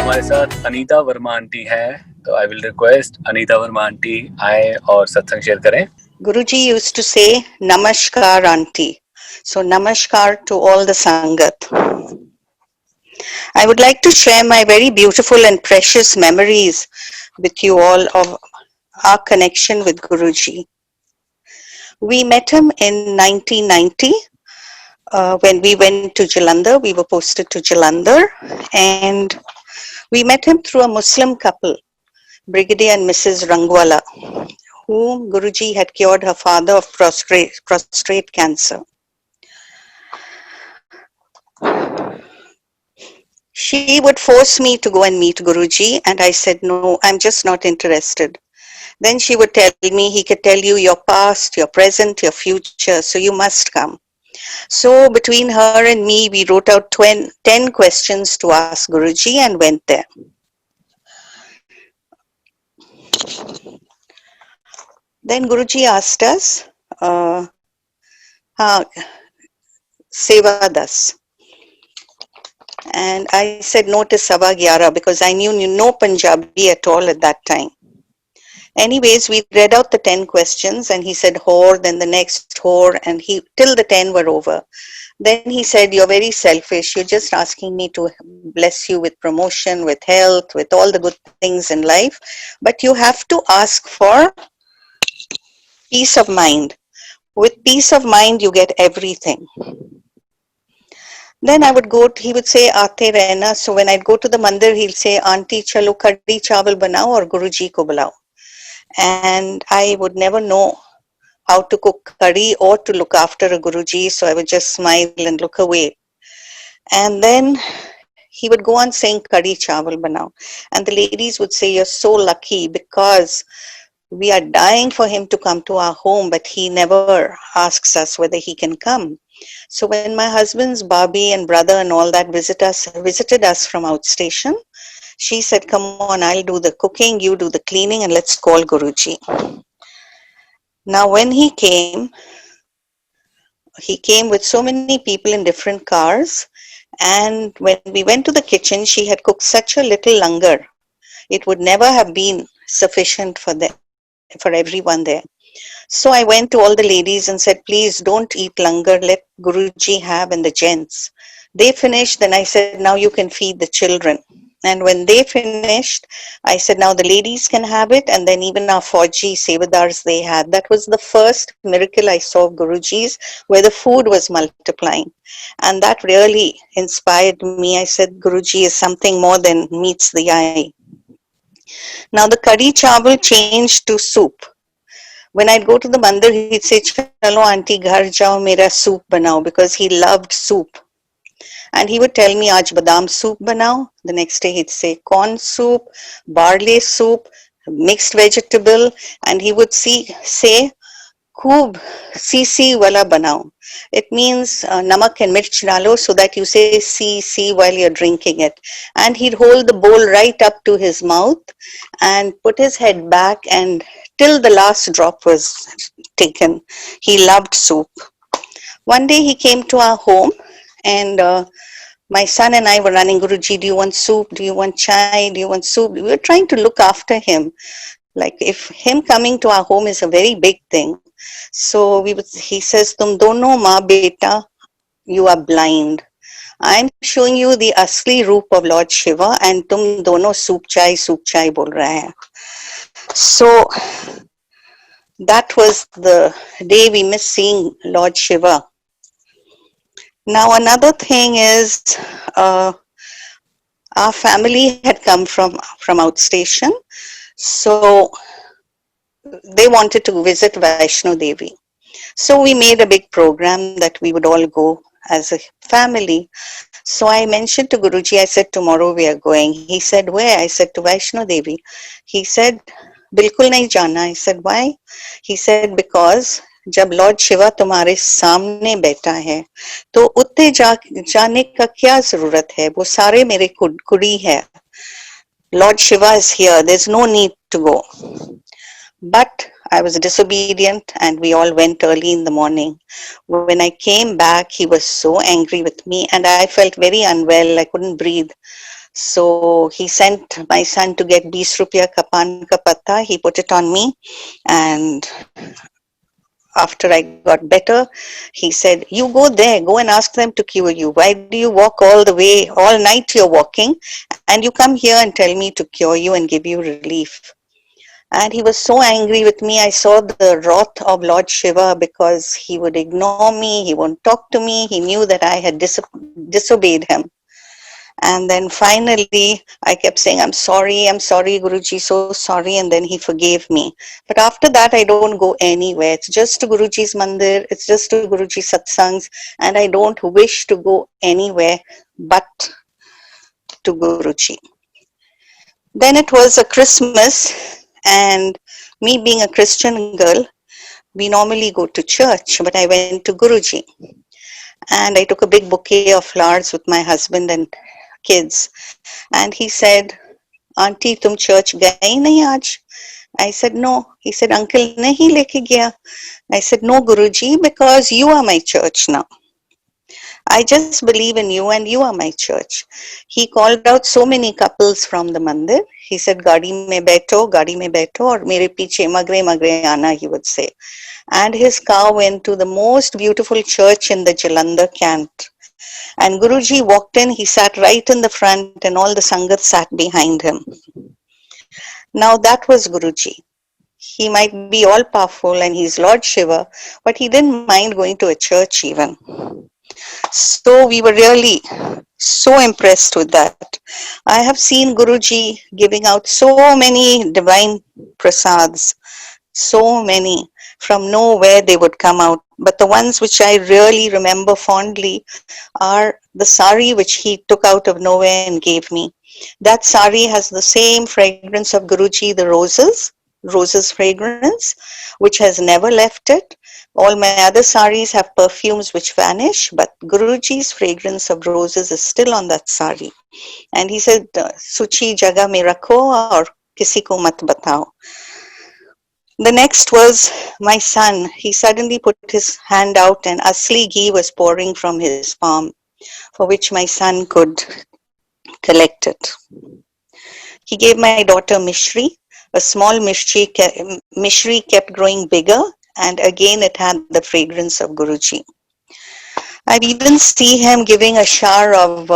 हमारे साथ अनीता वर्मा आंटी है, तो I will request Anita Verma aunty आए और सत्संग शेयर करें. Guruji used to say, Namaskar, Auntie. So, Namaskar to all the Sangat. I would like to share my very beautiful and precious memories with you all of our connection with Guruji. We met him in 1990 when we went to Jalandhar. We were posted to Jalandhar, and we met him through a Muslim couple, Brigadier and Mrs. Rangwala, whom Guruji had cured her father of prostate cancer. She would force me to go and meet Guruji, and I said, no, I'm just not interested. Then she would tell me, he could tell you your past, your present, your future, so you must come. So between her and me, we wrote out 10 questions to ask Guruji and went there. Then Guruji asked us, Seva Das. And I said no to Sawa Gyara because I knew no Punjabi at all at that time. Anyways, we read out the 10 questions and he said whore, then the next whore, and till the 10 were over. Then he said, you're very selfish. You're just asking me to bless you with promotion, with health, with all the good things in life. But you have to ask for peace of mind. With peace of mind, you get everything. Then he would say, Aate rehna. So when I'd go to the mandir, he'll say, Auntie, chalo kadhi chawal banao or Guruji ko bulao. And I would never know how to cook curry or to look after a Guruji, so I would just smile and look away. And then he would go on saying, Curry chawal banao. And the ladies would say, you're so lucky because we are dying for him to come to our home, but he never asks us whether he can come. So when my husband's Babi and brother and all that visited us from outstation, she said, come on, I'll do the cooking, you do the cleaning, and let's call Guruji. Now when he came with so many people in different cars, and when we went to the kitchen, she had cooked such a little langar. It would never have been sufficient for everyone there. So I went to all the ladies and said, please don't eat langar, let Guruji have and the gents. They finished, then I said, now you can feed the children. And when they finished, I said, now the ladies can have it, and then even our Fauji Sevadars they had. That was the first miracle I saw of Guruji's, where the food was multiplying. And that really inspired me. I said, Guruji is something more than meets the eye. Now the curry chawal changed to soup. When I'd go to the mandir, he'd say, chalo auntie ghar jao, mera soup banao, because he loved soup. And he would tell me, aaj badam soup banao. The next day he'd say corn soup, barley soup, mixed vegetable. And he would say, khoob si wala banao. It means namak and mirch dalo, so that you say si while you're drinking it. And he'd hold the bowl right up to his mouth and put his head back, and till the last drop was taken. He loved soup. One day he came to our home, and my son and I were running, Guruji, do you want soup? Do you want chai? Do you want soup? We were trying to look after him. Like if him coming to our home is a very big thing. So he says, tum dono ma beta, you are blind. I'm showing you the asli roop of Lord Shiva, and tum dono soup chai bol rahe hai. So that was the day we missed seeing Lord Shiva. Now another thing is, our family had come from outstation, so they wanted to visit Vaishno Devi. So we made a big program that we would all go as a family. So I mentioned to Guruji, I said, tomorrow we are going. He said, where? I said, to Vaishno Devi. He said, bilkul nahi jana. I said, why? He said, because जब Lord Shiva तुम्हारे सामने बैठा है तो उत्ते जाने का क्या जरूरत है, वो सारे मेरे कुड़ी है. Lord Shiva is here, there's no need to go. But I was disobedient and we all went early in the morning. When I came back, he was so angry with me and I felt very unwell. I couldn't breathe. So he sent my son to get 20 rupiya ka pan ka patta. He put it on me, and after I got better, he said, "You go there, go and ask them to cure you. Why do you walk all the way, all night you're walking, and you come here and tell me to cure you and give you relief?" And he was so angry with me. I saw the wrath of Lord Shiva because he would ignore me, he won't talk to me. He knew that I had disobeyed him. And then finally, I kept saying, I'm sorry, Guruji, so sorry." And then he forgave me. But after that, I don't go anywhere. It's just to Guruji's mandir, it's just to Guruji satsangs, and I don't wish to go anywhere but to Guruji. Then it was a Christmas, and me being a Christian girl, we normally go to church, but I went to Guruji. And I took a big bouquet of flowers with my husband and kids. And he said, "Auntie, tum church gayi nahi aaj?" I said, "No." He said, "Uncle nahi leke gaya?" I said, "No, Guruji, because you are my church now. I just believe in you and you are my church." He called out so many couples from the mandir. He said, gadi mein baitho, aur mere piche magre aana, he would say. And his car went to the most beautiful church in the Jalandhar cant. And Guruji walked in, he sat right in the front, and all the Sangat sat behind him. Now that was Guruji. He might be all powerful and he's Lord Shiva, but he didn't mind going to a church even. So we were really so impressed with that. I have seen Guruji giving out so many divine prasads, so many. From nowhere they would come out. But the ones which I really remember fondly are the sari which he took out of nowhere and gave me. That sari has the same fragrance of Guruji, the roses fragrance, which has never left it. All my other saris have perfumes which vanish, but Guruji's fragrance of roses is still on that sari. And he said, "Suchi jaga mein rakho aur kisi ko mat batao." The next was my son. He suddenly put his hand out and asli ghee was pouring from his palm, for which my son could collect it. He gave my daughter Mishri. A small Mishri kept growing bigger, and again it had the fragrance of Guruji. I've even seen him giving a shower of,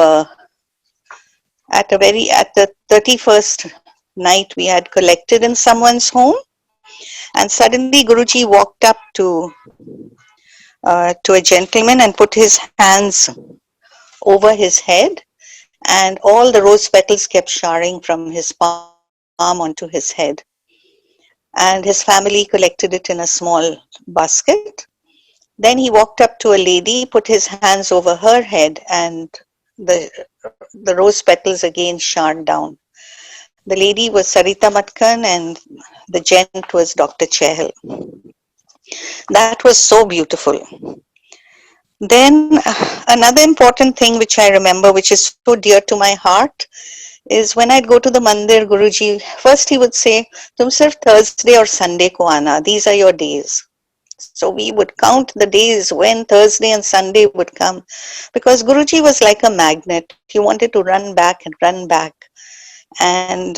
at the 31st night we had collected in someone's home, and suddenly Guruji walked up to a gentleman and put his hands over his head, and all the rose petals kept showering from his palm onto his head. And his family collected it in a small basket. Then he walked up to a lady, put his hands over her head, and the rose petals again showered down. The lady was Sarita Matkan and the gent was Dr. Chehal. That was so beautiful. Then another important thing which I remember, which is so dear to my heart, is when I'd go to the mandir, Guruji, first he would say, "Tum sirf Thursday or Sunday ko aana, these are your days." So we would count the days when Thursday and Sunday would come, because Guruji was like a magnet. He wanted to run back and run back. And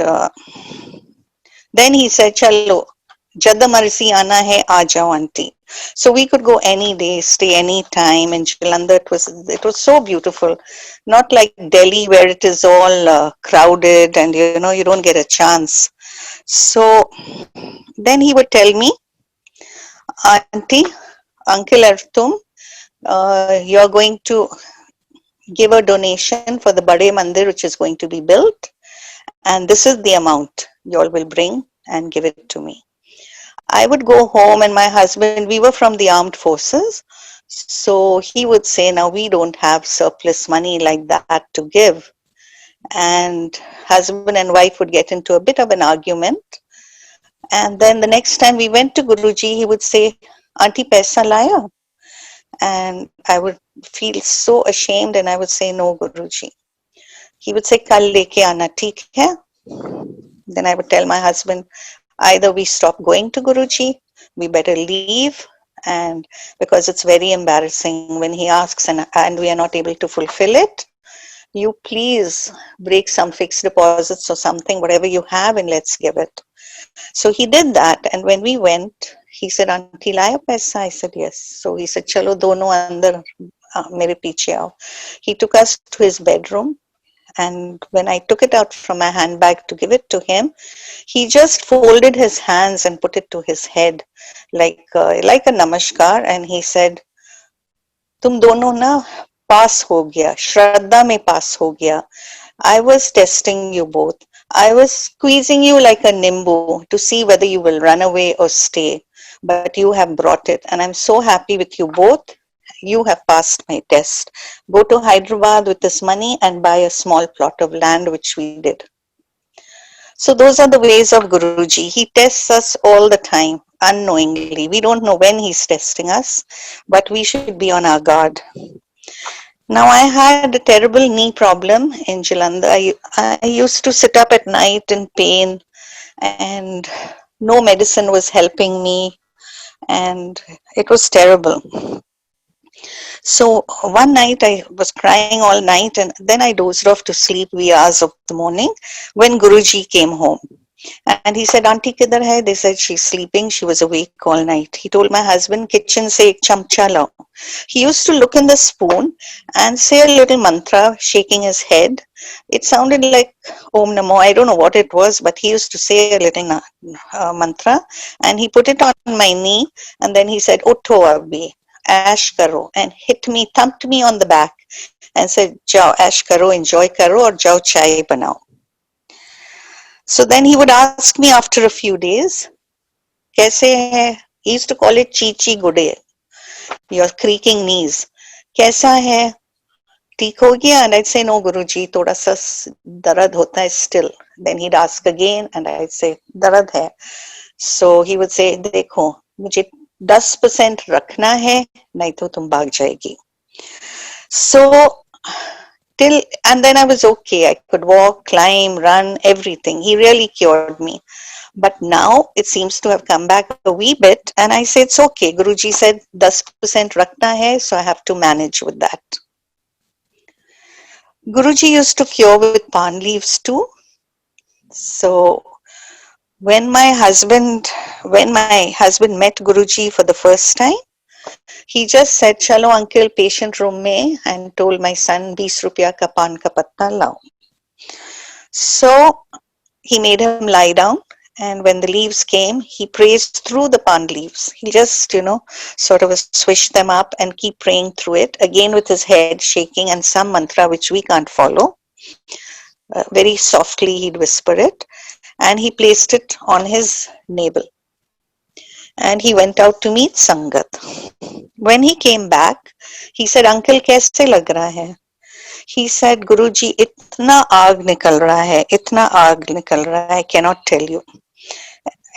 then he said, "Chalo, Jadda Marsi aana hai, aa jao auntie." So we could go any day, stay any time in Jalandhar. It was so beautiful. Not like Delhi where it is all crowded and you don't get a chance. So then he would tell me, "Auntie, Uncle Artum, you're going to give a donation for the Bade Mandir which is going to be built, and this is the amount you all will bring and give it to me." I would go home, and my husband, we were from the armed forces, so he would say, "Now we don't have surplus money like that to give." And husband and wife would get into a bit of an argument. And then the next time we went to Guruji, he would say, "Auntie, paisa laya?" And I would feel so ashamed, and I would say, "No, Guruji." He would say, "Kal leke aana, theek hai?" Then I would tell my husband, either we stop going to Guruji, we better leave, and because it's very embarrassing when he asks and we are not able to fulfill it, you please break some fixed deposits or something, whatever you have, and let's give it. So he did that, and when we went, he said, "Auntie, लाया पैसा?" I said, "Yes." So he said, "चलो दोनों अंदर मेरे पीछे आओ." He took us to his bedroom, and when I took it out from my handbag to give it to him, he just folded his hands and put it to his head like a namaskar, and he said, "तुम दोनों ना पास हो गया, श्रद्धा में पास हो गया. I was testing you both. I was squeezing you like a nimbu to see whether you will run away or stay. But you have brought it, and I'm so happy with you both. You have passed my test. Go to Hyderabad with this money and buy a small plot of land," which we did. So those are the ways of Guruji. He tests us all the time, unknowingly. We don't know when he's testing us, but we should be on our guard. Now, I had a terrible knee problem in Jalandhar. I used to sit up at night in pain, and no medicine was helping me, and it was terrible. So one night I was crying all night, and then I dozed off to sleep wee hours of the morning when Guruji came home. And he said, "Auntie kidhar hai?" They said, "She's sleeping. She was awake all night." He told my husband, "Kitchen se ek chamcha lao." He used to look in the spoon and say a little mantra, shaking his head. It sounded like Om Namo. I don't know what it was, but he used to say a little mantra, and he put it on my knee, and then he said, "Utho abhi, ash karo," and hit me, thumped me on the back, and said, "Jao, ash karo, enjoy karo, or jao chai banao." So then he would ask me after a few days, "Kaise hai?" He used to call it "Chichi Gude," your creaking knees. "Kaisa hai? ठीक हो गया?" And I'd say, "No, Guruji, थोड़ा सा दर्द होता है still." Then he'd ask again, and I'd say, "दर्द है." So he would say, "देखो, मुझे 10% रखना है, नहीं तो तुम भाग जाएगी." So and then I was okay. I could walk, climb, run, everything. He really cured me. But now it seems to have come back a wee bit, and I say, "It's okay." Guruji said 10% rakhna hai, so I have to manage with that. Guruji used to cure with palm leaves too. So when my husband met Guruji for the first time, he just said, "Chalo uncle, patient room mein," and told my son, "20 rupiya ka pan ka patta lao." So he made him lie down, and when the leaves came, he prays through the pan leaves. He just, sort of swish them up and keep praying through it, again with his head shaking and some mantra which we can't follow. Very softly he'd whisper it, and he placed it on his navel. And he went out to meet Sangat. When he came back, he said, "Uncle, kaise lag raha hai?" He said, "Guruji, itna aag nikal raha hai, itna aag nikal raha hai, I cannot tell you.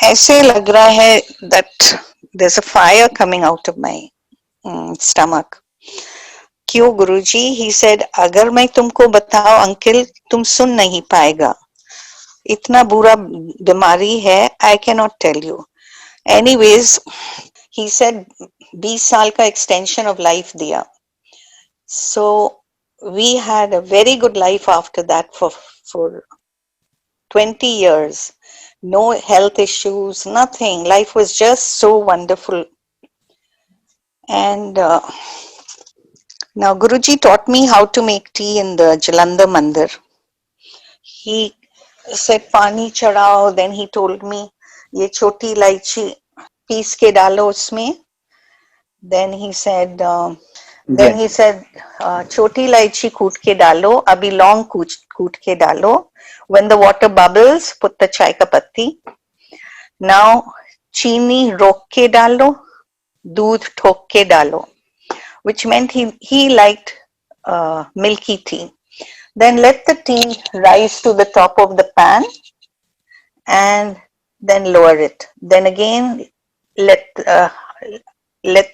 ऐसे लग रहा है that there's a fire coming out of my stomach." "क्यों गुरुजी?" He said, "अगर मैं तुमको बताऊं uncle, तुम सुन नहीं पाएगा. इतना बुरा बीमारी है, I cannot tell you." Anyways, he said 20 साल का extension of life दिया. So we had a very good life after that for 20 years. No health issues, nothing. Life was just so wonderful. And now Guruji taught me how to make tea in the Jalandhar Mandir. He said, "Pani chadao." Then he told me, "Ye choti ilaichi पीस के डालो उसमें." Then he said, छोटी इलायची कूट के डालो, अभी लौंग कूट के डालो. When the water bubbles, put the चाय का पत्ती. Now चीनी रोक के डालो, दूध ठोक के डालो, which meant he liked milky tea. Then let the tea rise to the top of the pan and then lower it. Then again let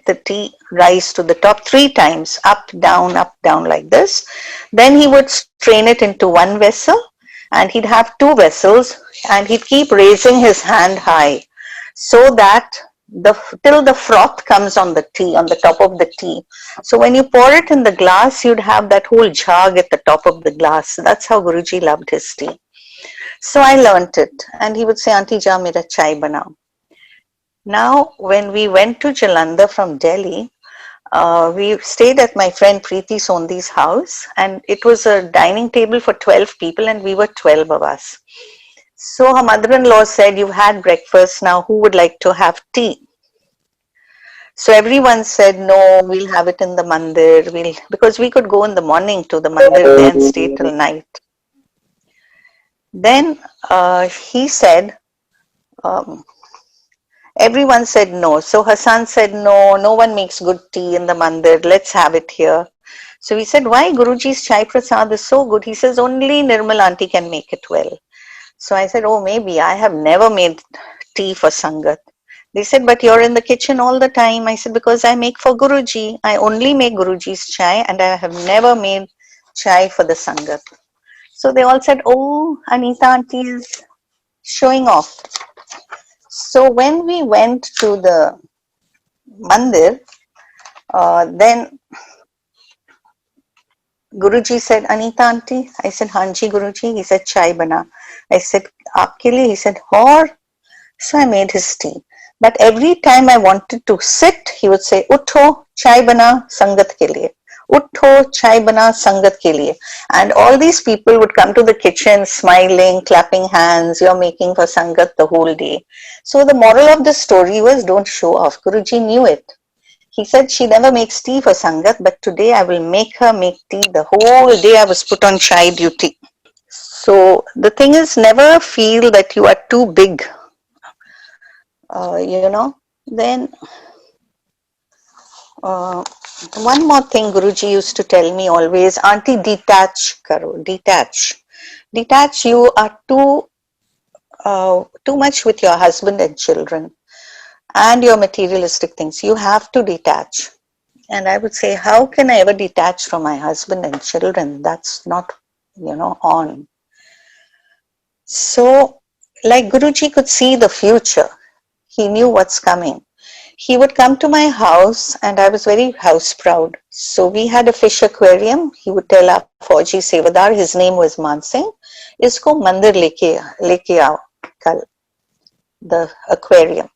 the tea rise to the top 3 times, up, down, like this. Then he would strain it into one vessel, and he'd have 2 vessels, and he'd keep raising his hand high so that till the froth comes on the tea, on the top of the tea. So when you pour it in the glass, you'd have that whole jug at the top of the glass. That's how Guruji loved his tea. So I learnt it, and he would say, Auntie ja mera chai banao. Now, when we went to Jalandhar from Delhi, we stayed at my friend Preeti Sondhi's house, and it was a dining table for 12 people, and we were 12 of us. So her mother-in-law said, you've had breakfast, now who would like to have tea? So everyone said, no, we'll have it in the mandir, because we could go in the morning to the mandir there and stay till night. Then he said, um, everyone said no. So her son said, no, no one makes good tea in the mandir, let's have it here. So we said, why? Guruji's chai prasad is so good. He says, only Nirmal auntie can make it well. So I said, oh, maybe. I have never made tea for Sangat. They said, but you're in the kitchen all the time. I said, because I make for Guruji. I only make Guruji's chai, and I have never made chai for the Sangat. So they all said, oh, Anita auntie is showing off. So when we went to the mandir, then Guruji said, Anita auntie. I said, Hanji Guruji. He said, chai bana. I said, aapke liye? He said, और. So I made his tea. But every time I wanted to sit, he would say, Utho, chai bana, sangat ke liye. Utho, chai bana, sangat ke liye. And all these people would come to the kitchen smiling, clapping hands. You're making for sangat the whole day. So the moral of the story was, don't show off. Guruji knew it. He said she never makes tea for sangat, but today I will make her make tea. The whole day I was put on chai duty. So the thing is, never feel that you are too big. Then one more thing Guruji used to tell me always, Auntie, detach karo, detach. Detach, you are too much with your husband and children and your materialistic things. You have to detach. And I would say, how can I ever detach from my husband and children? That's not, on. So, like Guruji could see the future. He knew what's coming. He would come to my house, and I was very house proud. So we had a fish aquarium. He would tell our Fauji Sevadar, his name was Man Singh, isko mandir leke aao kal, the aquarium.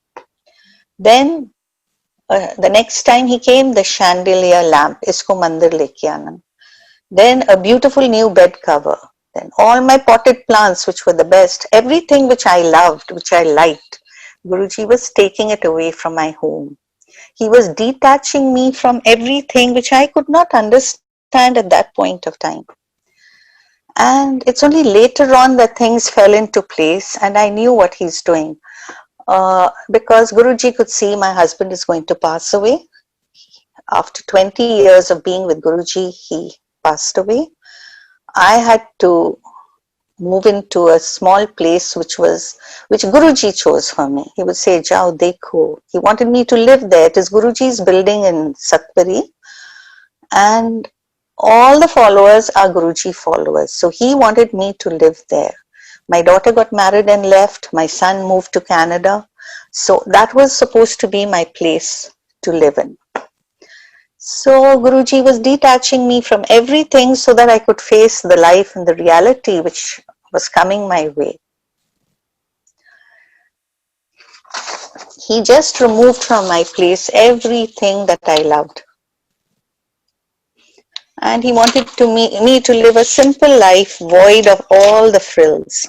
Then the next time he came, the chandelier lamp, isko mandir leke aana. Then a beautiful new bed cover. Then all my potted plants, which were the best, everything which I loved, which I liked, Guruji was taking it away from my home. He was detaching me from everything which I could not understand at that point of time. And it's only later on that things fell into place and I knew what he's doing. Because Guruji could see my husband is going to pass away. After 20 years of being with Guruji, he passed away. I had to move into a small place which Guruji chose for me. He would say, Jao dekho. He wanted me to live there. It is Guruji's building in Satpuri. And all the followers are Guruji followers. So he wanted me to live there. My daughter got married and left. My son moved to Canada. So that was supposed to be my place to live in. So Guruji was detaching me from everything so that I could face the life and the reality which was coming my way. He just removed from my place everything that I loved. And he wanted me to live a simple life void of all the frills.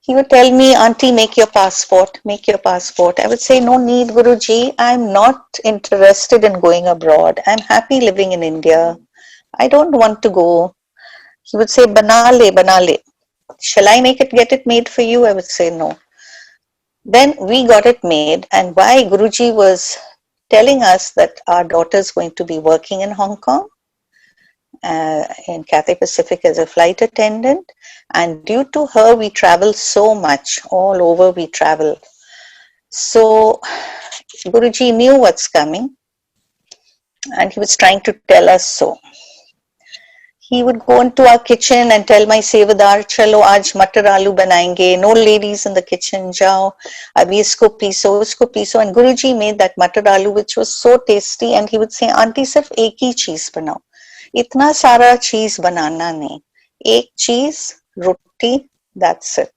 He would tell me, Auntie, make your passport, make your passport. I would say, no need, Guruji. I'm not interested in going abroad. I'm happy living in India. I don't want to go. He would say, banale, banale. Shall I get it made for you? I would say, no. Then we got it made. And why Guruji was telling us that our daughter is going to be working in Hong Kong, in Cathay Pacific as a flight attendant, and due to her we travel so much, all over we travel. So Guruji knew what's coming and he was trying to tell us so. he would go into our kitchen and tell my sevadar, chalo aaj matar aloo banayenge, no ladies in the kitchen, jao abhi isko piso, and Guruji made that matar aloo which was so tasty, and he would say, auntie sirf ek hi cheez banao, itna sara cheez banana nahi, ek cheez, roti, that's it.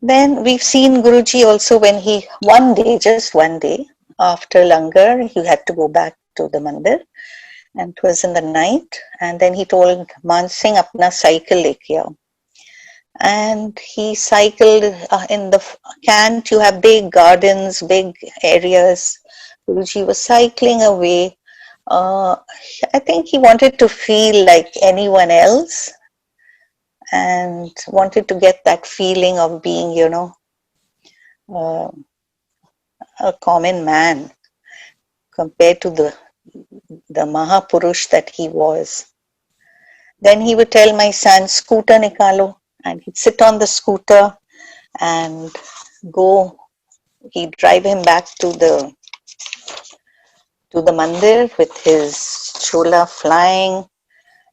Then we've seen Guruji also when he, one day, just one day, after langar, he had to go back to the mandir, and it was in the night, and then he told Man Singh, apna cycle leke aao. And he cycled in the Kant, you have big gardens, big areas. Guruji was cycling away. I think he wanted to feel like anyone else, and wanted to get that feeling of being, you know, a common man compared to the Mahapurush that he was. Then he would tell my son, scooter nikalo, and he'd sit on the scooter and go, he'd drive him back to the mandir with his chola flying,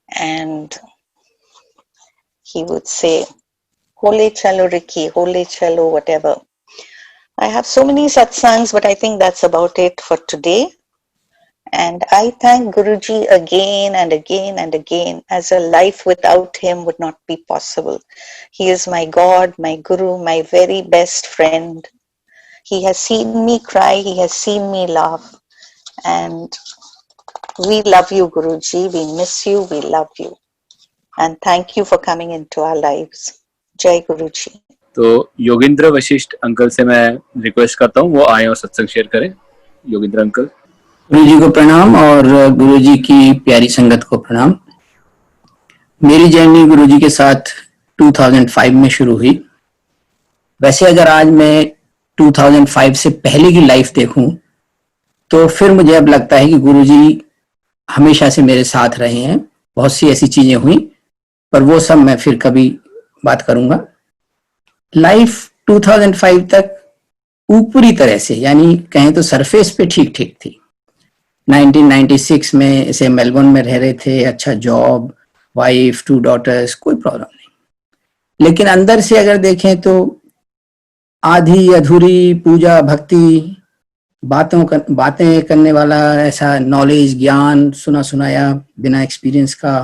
and he would say, hole chalo Ricky, hole chalo, whatever. I have so many satsangs, but I think that's about it for today. And I thank Guruji again and again and again, as a life without him would not be possible. He is my God, my Guru, my very best friend. He has seen me cry, he has seen me laugh. And we love you, Guruji. We miss you, we love you. And thank you for coming into our lives. Jai Guruji. तो Yogendra Vashishtha uncle से मैं request करता हूँ वो आए और सत्संग share करें. योगेंद्र अंकल. गुरु जी को प्रणाम और गुरु जी की प्यारी संगत को प्रणाम. मेरी जर्नी गुरु जी के साथ 2005 में शुरू हुई. वैसे अगर आज मैं 2005 से पहले की लाइफ देखूं तो फिर मुझे अब लगता है कि गुरु जी हमेशा से मेरे साथ रहे हैं. बहुत सी ऐसी चीजें हुई, पर वो सब मैं फिर कभी बात करूंगा. लाइफ 2005 तक ऊपरी तरह से, यानी कहें तो सरफेस पे ठीक ठीक थी. 1996 में ऐसे मेलबर्न में रह रहे थे, अच्छा जॉब, वाइफ, 2 डॉटर्स, कोई प्रॉब्लम नहीं. लेकिन अंदर से अगर देखें तो आधी अधूरी पूजा भक्ति, बातें करने वाला ऐसा नॉलेज, ज्ञान, सुना सुनाया बिना एक्सपीरियंस का,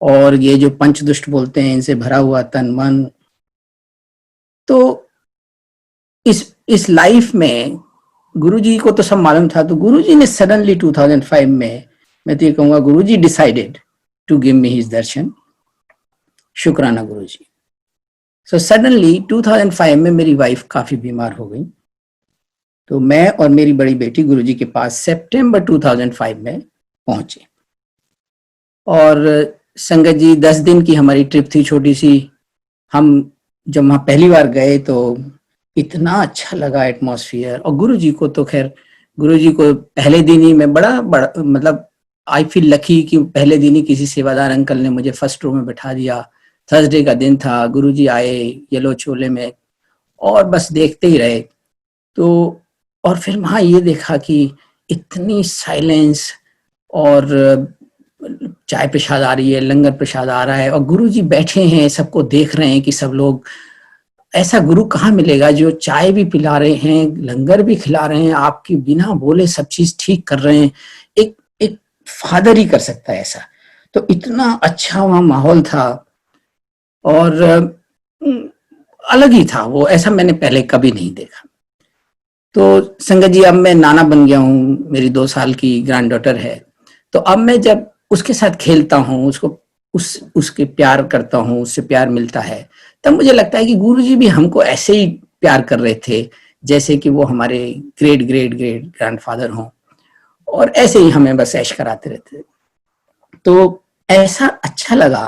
और ये जो पंचदुष्ट बोलते हैं इनसे भरा हुआ तन मन. तो इस लाइफ में गुरुजी को तो सब मालूम था. तो गुरुजी ने सडनली 2005 में, मैं तो ये कहूंगा, Guruji decided to give me his darshan. शुक्राना गुरुजी. सो सडनली 2005 में मेरी वाइफ काफी बीमार हो गई. तो मैं और मेरी बड़ी बेटी गुरुजी के पास सितंबर 2005 में पहुंचे. और संगत जी 10 दिन की हमारी ट्रिप थी, छोटी सी. हम जब वहां पहली बार गए तो इतना अच्छा लगा एटमॉस्फेयर. और गुरुजी को तो खैर, गुरुजी को पहले दिन ही मैं बड़ा मतलब आई फील लकी कि पहले दिन ही किसी सेवादार अंकल ने मुझे फर्स्ट रो में बैठा दिया. थर्सडे का दिन था, गुरुजी आए येलो चोले में और बस देखते ही रहे. तो और फिर वहां ये देखा कि इतनी साइलेंस, और चाय प्रसाद आ रही है, लंगर प्रसाद आ रहा है, और गुरुजी बैठे हैं, सबको देख रहे हैं कि सब लोग. ऐसा गुरु कहाँ मिलेगा जो चाय भी पिला रहे हैं, लंगर भी खिला रहे हैं, आपकी बिना बोले सब चीज ठीक कर रहे हैं. एक फादर ही कर सकता है ऐसा. तो इतना अच्छा वहां माहौल था और अलग ही था वो. ऐसा मैंने पहले कभी नहीं देखा. तो संगत जी, अब मैं नाना बन गया हूँ, मेरी 2 साल की ग्रैंड डॉटर है. तो अब मैं जब उसके साथ खेलता हूँ, उसको उसके प्यार करता हूँ, उससे प्यार मिलता है, तब मुझे लगता है कि गुरुजी भी हमको ऐसे ही प्यार कर रहे थे जैसे कि वो हमारे ग्रेट ग्रैंडफादर हों, और ऐसे ही हमें बस ऐश कराते रहते. तो ऐसा अच्छा लगा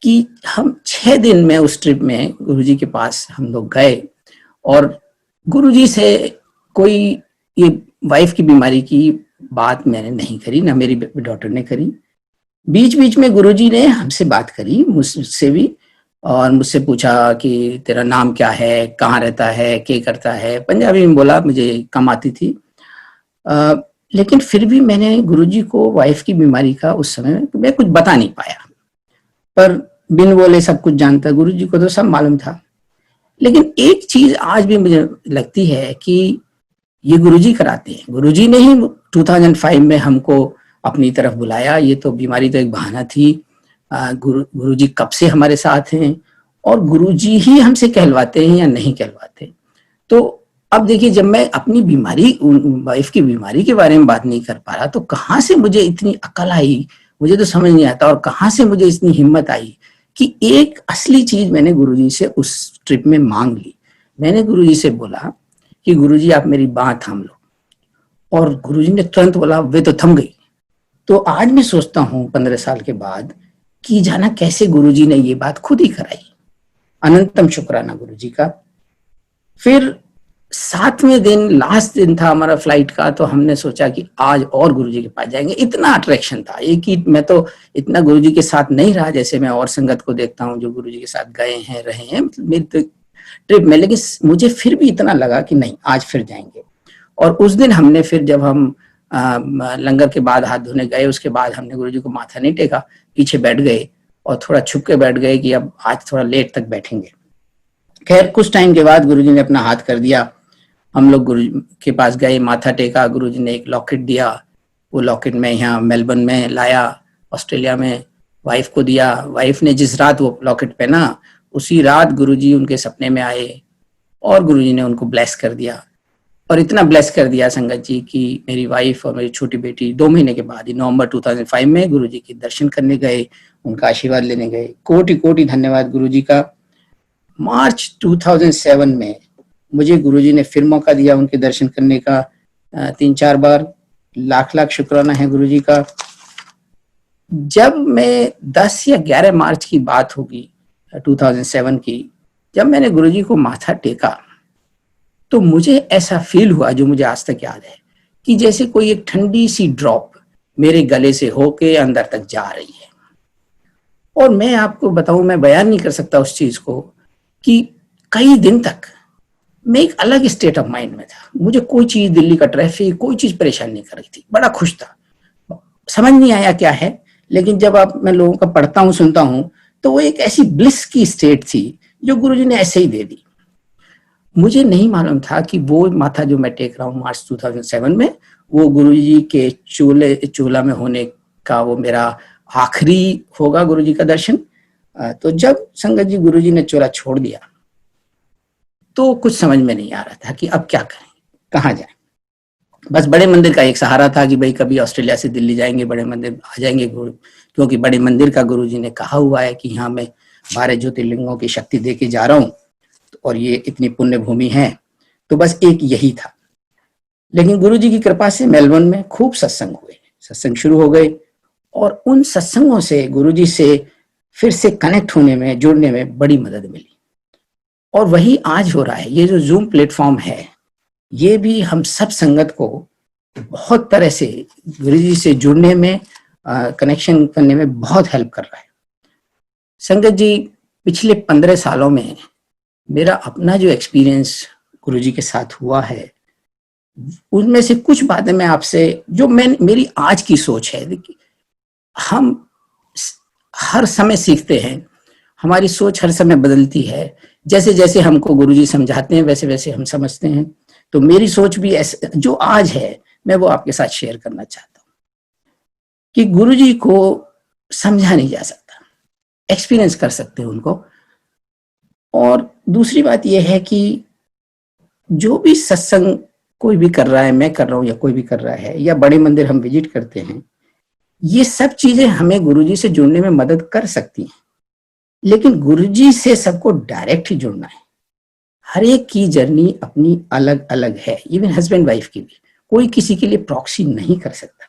कि हम 6 दिन में उस ट्रिप में गुरुजी के पास हम लोग गए. और गुरुजी से कोई ये वाइफ की बीमारी की बात मैंने नहीं करी, ना मेरी डॉटर ने करी. बीच बीच में गुरुजी ने हमसे बात करी, मुझसे भी, और मुझसे पूछा कि तेरा नाम क्या है, कहाँ रहता है, क्या करता है. पंजाबी में बोला, मुझे कम आती थी. लेकिन फिर भी मैंने गुरुजी को वाइफ की बीमारी का उस समय मैं कुछ बता नहीं पाया, पर बिन बोले सब कुछ जानता, गुरुजी को तो सब मालूम था। लेकिन एक चीज आज भी मुझे लगती है कि ये गुरुजी कराते हैं। गुरुजी ने ही 2005 में हमको अपनी तरफ बुलाया। ये तो बीमारी तो एक बहाना थी। गुरुजी कब से हमारे साथ हैं और गुरुजी ही हमसे कहलवाते हैं या नहीं कहलवाते। तो अब देखिए, जब मैं अपनी बीमारी, वाइफ की बीमारी के बारे में बात नहीं कर पा रहा, तो कहाँ से मुझे इतनी अकल आई, मुझे तो समझ नहीं आता। और कहाँ से मुझे इतनी हिम्मत आई कि एक असली चीज मैंने गुरुजी से उस ट्रिप में मांग ली। मैंने गुरुजी से बोला कि गुरुजी आप मेरी बात थाम लो, और गुरुजी ने तुरंत बोला वे तो थम गई। तो आज मैं सोचता हूँ 15 साल के बाद कि जाना कैसे गुरुजी ने ये बात खुद ही कराई। अनंतम शुक्राना गुरुजी का। फिर 7वें दिन, लास्ट दिन था हमारा फ्लाइट का, तो हमने सोचा कि आज और गुरुजी के पास जाएंगे। इतना अट्रैक्शन था, एक ही, मैं तो इतना गुरुजी के साथ नहीं रहा जैसे मैं और संगत को देखता हूँ जो गुरुजी के साथ गए हैं, रहे हैं मेरी तो ट्रिप में। लेकिन मुझे फिर भी इतना लगा कि नहीं, आज फिर जाएंगे। और उस दिन हमने फिर, जब हम लंगर के बाद हाथ धोने गए, उसके बाद हमने गुरुजी को माथा नहीं टेका, पीछे बैठ गए और थोड़ा छुप के बैठ गए कि अब आज थोड़ा लेट तक बैठेंगे। खैर कुछ टाइम के बाद गुरुजी ने अपना हाथ कर दिया। हम लोग गुरुजी के पास गए, माथा टेका। गुरुजी ने एक लॉकेट दिया। वो लॉकेट मैं यहाँ मेलबर्न में लाया, ऑस्ट्रेलिया में वाइफ को दिया। वाइफ ने जिस रात वो लॉकेट पहना, उसी रात गुरुजी उनके सपने में आए और गुरुजी ने उनको ब्लेस कर दिया। और इतना ब्लेस कर दिया संगत जी कि मेरी वाइफ और मेरी छोटी बेटी 2 महीने के बाद ही, नवंबर 2005 में, गुरुजी के दर्शन करने गए, उनका आशीर्वाद लेने गए। कोटि कोटि धन्यवाद गुरुजी का। मार्च 2007 में मुझे गुरुजी ने फिर मौका दिया उनके दर्शन करने का 3-4 बार। लाख लाख शुक्राना है गुरुजी का। जब मैं 10 या 11 मार्च की बात होगी 2007 की, जब मैंने गुरुजी को माथा टेका, तो मुझे ऐसा फील हुआ, जो मुझे आज तक याद है, कि जैसे कोई एक ठंडी सी ड्रॉप मेरे गले से होके अंदर तक जा रही है। और मैं आपको बताऊं, मैं बयान नहीं कर सकता उस चीज को, कि कई दिन तक मैं एक अलग स्टेट ऑफ माइंड में था। मुझे कोई चीज, दिल्ली का ट्रैफिक, कोई चीज परेशान नहीं कर रही थी। बड़ा खुश था, समझ नहीं आया क्या है। लेकिन जब मैं लोगों का पढ़ता हूँ, सुनता हूँ, तो वो एक ऐसी ब्लिस की स्टेट थी जो गुरुजी ने ऐसे ही दे दी। मुझे नहीं मालूम था कि वो माथा जो मैं टेक रहा हूँ मार्च 2007 में, वो गुरुजी के चोला में होने का वो मेरा आखिरी होगा गुरुजी का दर्शन। तो जब संगत जी गुरुजी ने चोला छोड़ दिया, तो कुछ समझ में नहीं आ रहा था कि अब क्या करें, कहाँ जाएं। बस बड़े मंदिर का एक सहारा था कि भाई कभी ऑस्ट्रेलिया से दिल्ली जाएंगे, बड़े मंदिर आ जाएंगे, क्योंकि बड़े मंदिर का गुरुजी ने कहा हुआ है कि यहाँ मैं 12 ज्योतिर्लिंगों की शक्ति दे के जा रहा हूँ और ये इतनी पुण्य भूमि है। तो बस एक यही था। लेकिन गुरुजी की कृपा से मेलबर्न में खूब सत्संग हुए, सत्संग शुरू हो गए, और उन सत्संगों से गुरुजी से फिर से कनेक्ट होने में, जुड़ने में बड़ी मदद मिली। और वही आज हो रहा है। ये जो जूम प्लेटफॉर्म है, ये भी हम सब संगत को बहुत तरह से गुरुजी से जुड़ने में, कनेक्शन करने में बहुत हेल्प कर रहा है। संगत जी, पिछले 15 सालों में मेरा अपना जो एक्सपीरियंस गुरुजी के साथ हुआ है, उनमें से कुछ बातें मैं आपसे, जो मेरी आज की सोच है। देखिए, हम हर समय सीखते हैं, हमारी सोच हर समय बदलती है। जैसे जैसे हमको गुरुजी समझाते हैं, वैसे वैसे हम समझते हैं। तो मेरी सोच भी ऐसे, जो आज है, मैं वो आपके साथ शेयर करना चाहता हूँ कि गुरुजी को समझा नहीं जा सकता, एक्सपीरियंस कर सकते हैं उनको। और दूसरी बात यह है कि जो भी सत्संग कोई भी कर रहा है, मैं कर रहा हूँ या कोई भी कर रहा है, या बड़े मंदिर हम विजिट करते हैं, ये सब चीजें हमें गुरुजी से जुड़ने में मदद कर सकती हैं। लेकिन गुरुजी से सबको डायरेक्ट ही जुड़ना है। हर एक की जर्नी अपनी अलग अलग है, इवन हस्बैंड वाइफ की भी। कोई किसी के लिए प्रॉक्सी नहीं कर सकता।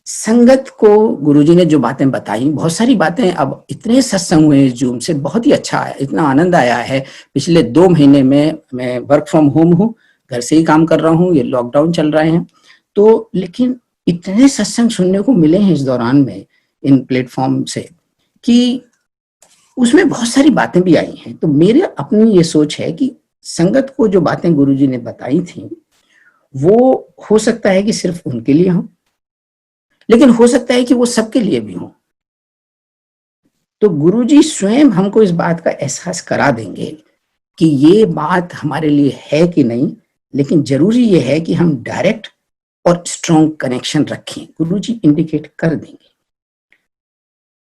संगत को गुरुजी ने जो बातें बताई, बहुत सारी बातें, अब इतने सत्संग हुए इस जूम से, बहुत ही अच्छा है, इतना आनंद आया है। पिछले 2 महीने में मैं वर्क फ्रॉम होम हूँ, घर से ही काम कर रहा हूँ, ये लॉकडाउन चल रहे हैं तो, लेकिन इतने सत्संग सुनने को मिले हैं इस दौरान में इन प्लेटफॉर्म से, कि उसमें बहुत सारी बातें भी आई हैं। तो मेरे अपनी ये सोच है कि संगत को जो बातें गुरुजी ने बताई थी, वो हो सकता है कि सिर्फ उनके लिए हो, लेकिन हो सकता है कि वो सबके लिए भी हो। तो गुरुजी स्वयं हमको इस बात का एहसास करा देंगे कि ये बात हमारे लिए है कि नहीं, लेकिन जरूरी ये है कि हम डायरेक्ट और स्ट्रॉन्ग कनेक्शन रखें। गुरुजी इंडिकेट कर देंगे।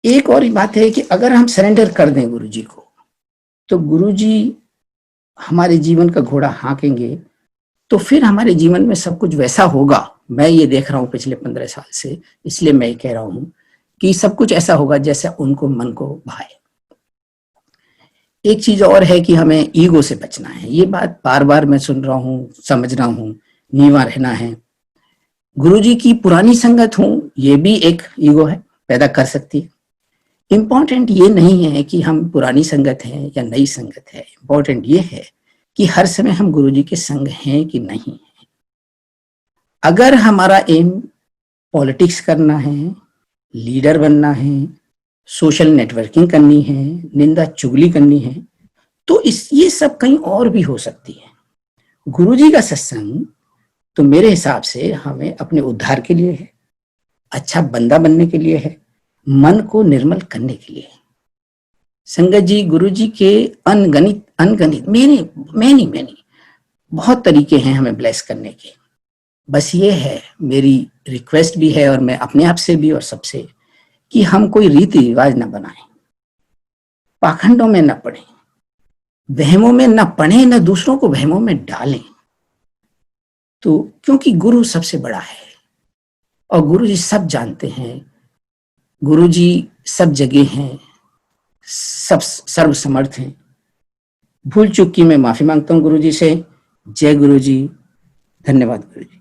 एक और बात है कि अगर हम सरेंडर कर दें गुरुजी को, तो गुरुजी हमारे जीवन का घोड़ा हाँकेंगे, तो फिर हमारे जीवन में सब कुछ वैसा होगा। मैं ये देख रहा हूँ पिछले 15 साल से, इसलिए मैं कह रहा हूँ कि सब कुछ ऐसा होगा जैसा उनको मन को भाए। एक चीज और है कि हमें ईगो से बचना है। ये बात बार बार मैं सुन रहा हूँ, समझ रहा हूँ, नीवा रहना है। गुरुजी की पुरानी संगत हूँ, ये भी एक ईगो है, पैदा कर सकती है। इंपॉर्टेंट ये नहीं है कि हम पुरानी संगत हैं या नई संगत है, इंपॉर्टेंट ये है कि हर समय हम गुरुजी के संग हैं कि नहीं है। अगर हमारा एम पॉलिटिक्स करना है, लीडर बनना है, सोशल नेटवर्किंग करनी है, निंदा चुगली करनी है, तो ये सब कहीं और भी हो सकती है। गुरुजी का सत्संग तो मेरे हिसाब से हमें अपने उद्धार के लिए है, अच्छा बंदा बनने के लिए है, मन को निर्मल करने के लिए। संगत जी, गुरुजी के अनगणित मैनी बहुत तरीके हैं हमें ब्लेस करने के। बस ये है, मेरी रिक्वेस्ट भी है और मैं अपने आप से भी और सबसे, कि हम कोई रीति रिवाज न बनाएं, पाखंडों में न पड़े, वहमों में न पड़े, न दूसरों को वहमों में डालें। तो क्योंकि गुरु सबसे बड़ा है और गुरुजी सब जानते हैं, गुरुजी सब जगह हैं, सब सर्वसमर्थ हैं। भूल चूक की मैं माफी मांगता हूँ गुरुजी से। जय गुरुजी, धन्यवाद गुरुजी।